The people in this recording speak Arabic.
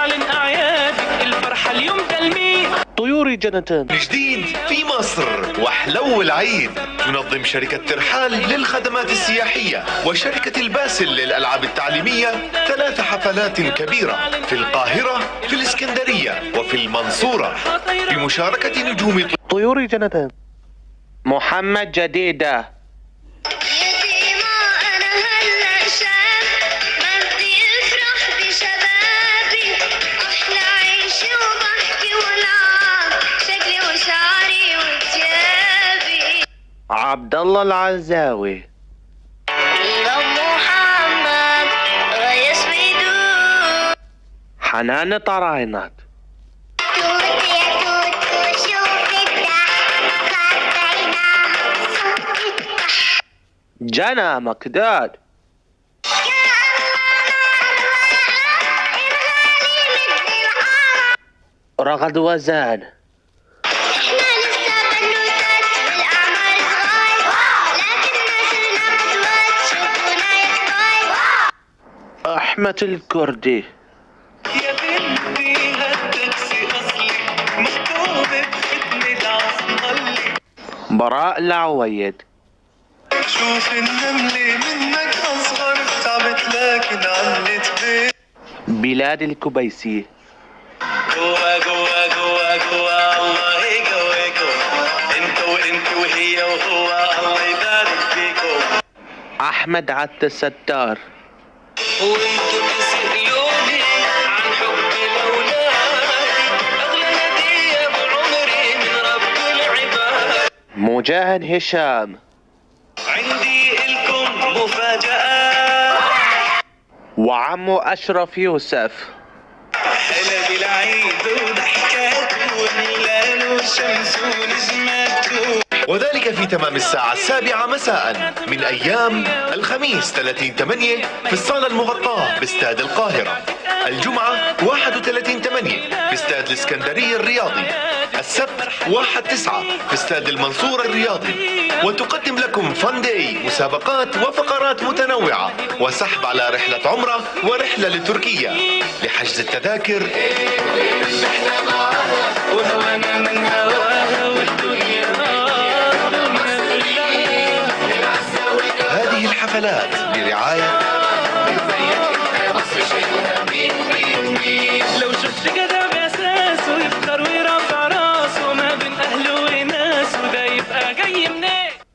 تعلن أعيادك الفرحة اليوم تلميح. طيوري جنتان جديد في مصر وحلو العيد. تنظم شركة ترحال للخدمات السياحية وشركة الباسل للألعاب التعليمية 3 حفلات كبيرة في القاهرة، في الإسكندرية، وفي المنصورة، بمشاركة نجوم طيوري جنتان. محمد جديدة. عبد الله العزاوي. محمد ريس بيدو. حنان طراينات. جنى مكداد. رغد وزان. أحمد الكردي. يا بنتي هالتاكسي أصلي مكتوب بختم العصملي. براء العويد. شوف النملة منك أصغر تعبت لكن عملت بيت. بلاد الكبيسي. جوا جوا جوا جوا الله جوا جوا انت وهي وهو الله يبارك فيكم. أحمد عبد الستار. وانتوا تسألوني عن حب الأولاد أغلى هدية بعمري من رب العباد. مجاهد هشام. عندي إلكم مفاجأة. وعمو أشرف يوسف. هلا بالعيد وضحكات وهلال وشمس ونجمات. وذلك في تمام الساعة 7 مساء من أيام الخميس 30/8 في الصالة المغطاة باستاد القاهرة، الجمعة 31/8 في استاد الإسكندرية الرياضي، السبت 1/9 في استاد المنصورة الرياضي. وتقدم لكم فان داي، مسابقات وفقرات متنوعة وسحب على رحلة عمرة ورحلة لتركيا. لحجز التذاكر وهوانا من هواها والدنيا. هذه الحفلات برعاية